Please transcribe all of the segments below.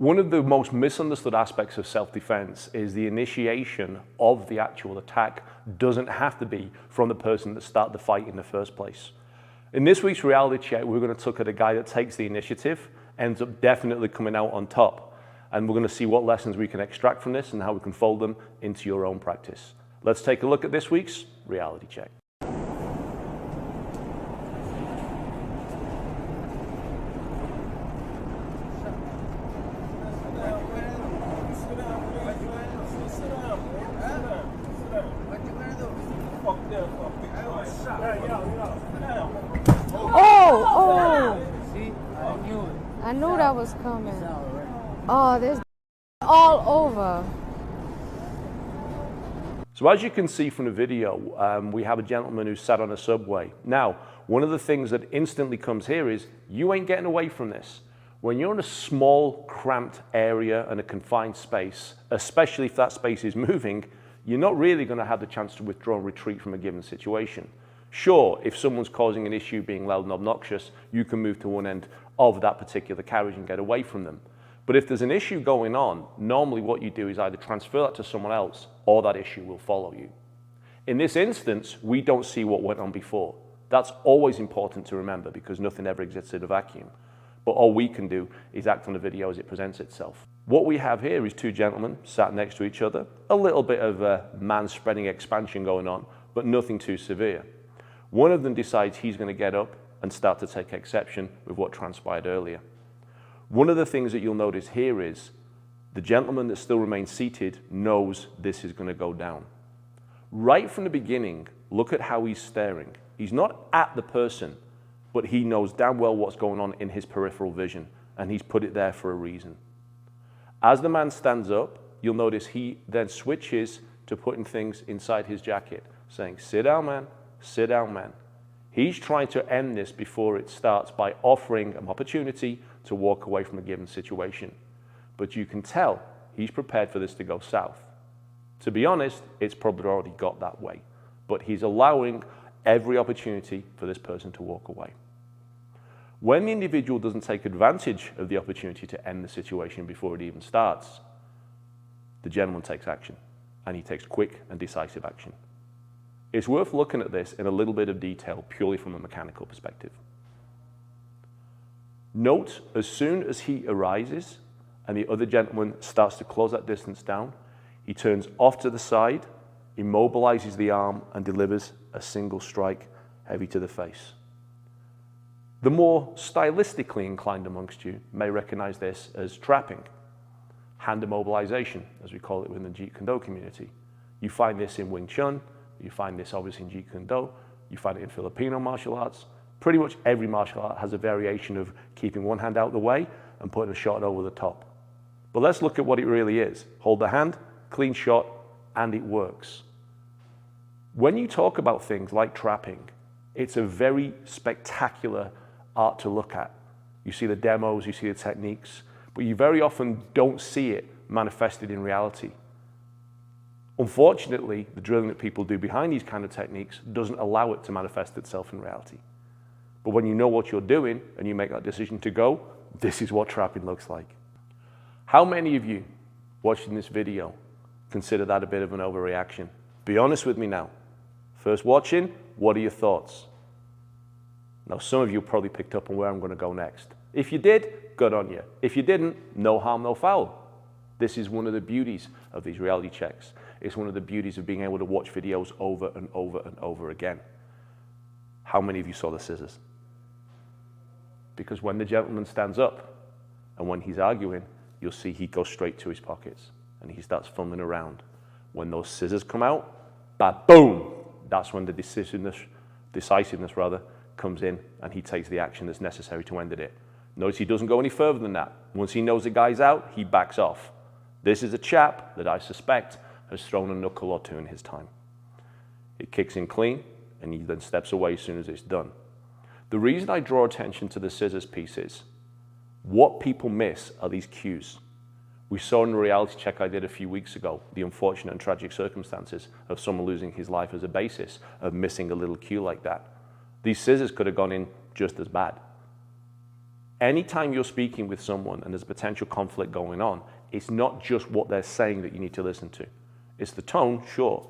One of the most misunderstood aspects of self-defense is the initiation of the actual attack doesn't have to be from the person that started the fight in the first place. In this week's reality check, we're going to look at a guy that takes the initiative, ends up definitely coming out on top. And we're going to see what lessons we can extract from this and how we can fold them into your own practice. Let's take a look at this week's reality check. I knew that was coming. Oh, there's all over. So as you can see from the video, we have a gentleman who sat on a subway. Now, one of the things that instantly comes here is you ain't getting away from this. When you're in a small, cramped area and a confined space, especially if that space is moving, you're not really going to have the chance to withdraw and retreat from a given situation. Sure, if someone's causing an issue being loud and obnoxious, you can move to one end of that particular carriage and get away from them. But if there's an issue going on, normally what you do is either transfer that to someone else or that issue will follow you. In this instance, we don't see what went on before. That's always important to remember because nothing ever exists in a vacuum. But all we can do is act on the video as it presents itself. What we have here is two gentlemen sat next to each other, a little bit of man-spreading expansion going on, but nothing too severe. One of them decides he's going to get up and start to take exception with what transpired earlier. One of the things that you'll notice here is the gentleman that still remains seated knows this is going to go down. Right from the beginning, look at how he's staring. He's not at the person, but he knows damn well what's going on in his peripheral vision, and he's put it there for a reason. As the man stands up, you'll notice he then switches to putting things inside his jacket, saying, "Sit down, man. Sit down, man." He's trying to end this before it starts by offering an opportunity to walk away from a given situation. But you can tell he's prepared for this to go south. To be honest, it's probably already got that way, but he's allowing every opportunity for this person to walk away. When the individual doesn't take advantage of the opportunity to end the situation before it even starts, the gentleman takes action, and he takes quick and decisive action. It's worth looking at this in a little bit of detail purely from a mechanical perspective. Note, as soon as he arises and the other gentleman starts to close that distance down, he turns off to the side, immobilizes the arm, and delivers a single strike heavy to the face. The more stylistically inclined amongst you may recognize this as trapping, hand immobilization, as we call it within the Jeet Kune Do community. You find this in Wing Chun, you find this obviously in Jeet Kune Do, you find it in Filipino martial arts. Pretty much every martial art has a variation of keeping one hand out of the way and putting a shot over the top. But let's look at what it really is. Hold the hand, clean shot, and it works. When you talk about things like trapping, it's a very spectacular art to look at. You see the demos, you see the techniques, but you very often don't see it manifested in reality. Unfortunately, the drilling that people do behind these kind of techniques doesn't allow it to manifest itself in reality. But when you know what you're doing and you make that decision to go, this is what trapping looks like. How many of you watching this video consider that a bit of an overreaction? Be honest with me now. First watching, what are your thoughts? Now, some of you probably picked up on where I'm going to go next. If you did, good on you. If you didn't, no harm, no foul. This is one of the beauties of these reality checks. It's one of the beauties of being able to watch videos over and over and over again. How many of you saw the scissors? Because when the gentleman stands up and when he's arguing, you'll see he goes straight to his pockets and he starts fumbling around. When those scissors come out, boom, that's when the decisiveness comes in and he takes the action that's necessary to end it. Notice he doesn't go any further than that. Once he knows the guy's out, he backs off. This is a chap that I suspect has thrown a knuckle or two in his time. It kicks in clean, and he then steps away as soon as it's done. The reason I draw attention to the scissors piece is, what people miss are these cues. We saw in the reality check I did a few weeks ago, the unfortunate and tragic circumstances of someone losing his life as a basis of missing a little cue like that. These scissors could have gone in just as bad. Anytime you're speaking with someone and there's a potential conflict going on, it's not just what they're saying that you need to listen to. It's the tone, sure.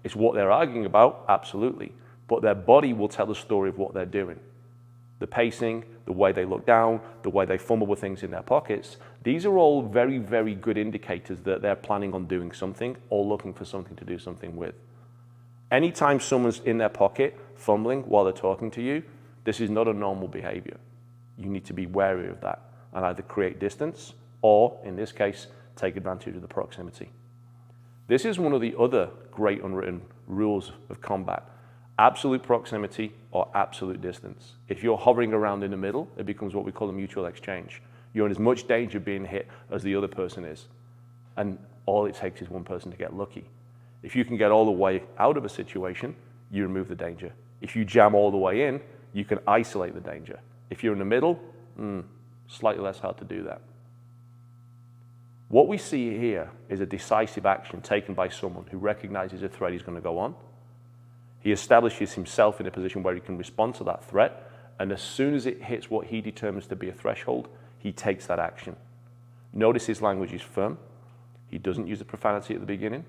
It's what they're arguing about, absolutely. But their body will tell the story of what they're doing. The pacing, the way they look down, the way they fumble with things in their pockets, these are all very, very good indicators that they're planning on doing something or looking for something to do something with. Anytime someone's in their pocket fumbling while they're talking to you, this is not a normal behavior. You need to be wary of that and either create distance or, in this case, take advantage of the proximity. This is one of the other great unwritten rules of combat. Absolute proximity or absolute distance. If you're hovering around in the middle, it becomes what we call a mutual exchange. You're in as much danger of being hit as the other person is. And all it takes is one person to get lucky. If you can get all the way out of a situation, you remove the danger. If you jam all the way in, you can isolate the danger. If you're in the middle, slightly less hard to do that. What we see here is a decisive action taken by someone who recognizes a threat is going to go on. He establishes himself in a position where he can respond to that threat, and as soon as it hits what he determines to be a threshold, he takes that action. Notice his language is firm. He doesn't use the profanity at the beginning.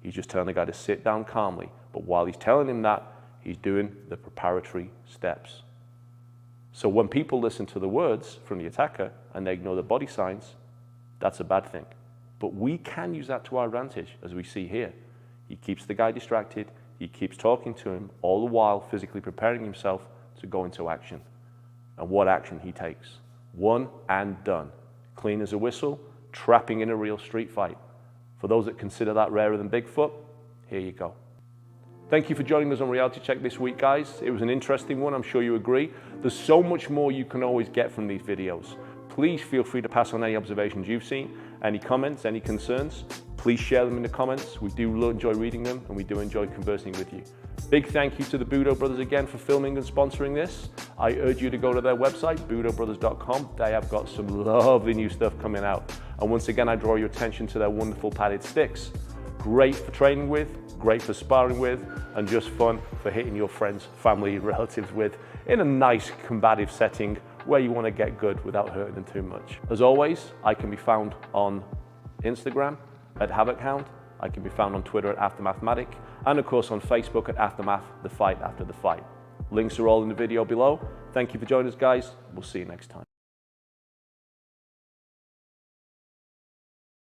He's just telling the guy to sit down calmly. But while he's telling him that, he's doing the preparatory steps. So when people listen to the words from the attacker and they ignore the body signs, that's a bad thing. But we can use that to our advantage, as we see here. He keeps the guy distracted. He keeps talking to him, all the while physically preparing himself to go into action. And what action he takes. One and done. Clean as a whistle, trapping in a real street fight. For those that consider that rarer than Bigfoot, here you go. Thank you for joining us on Reality Check this week, guys. It was an interesting one, I'm sure you agree. There's so much more you can always get from these videos. Please feel free to pass on any observations you've seen, any comments, any concerns. Please share them in the comments. We do enjoy reading them and we do enjoy conversing with you. Big thank you to the Budo Brothers again for filming and sponsoring this. I urge you to go to their website, budobrothers.com. They have got some lovely new stuff coming out. And once again, I draw your attention to their wonderful padded sticks. Great for training with, great for sparring with, and just fun for hitting your friends, family, relatives with in a nice combative setting where you want to get good without hurting them too much. As always, I can be found on Instagram at HavocHound. I can be found on Twitter at AftermathMatic, and of course on Facebook at Aftermath, the fight after the fight. Links are all in the video below. Thank you for joining us, guys. We'll see you next time.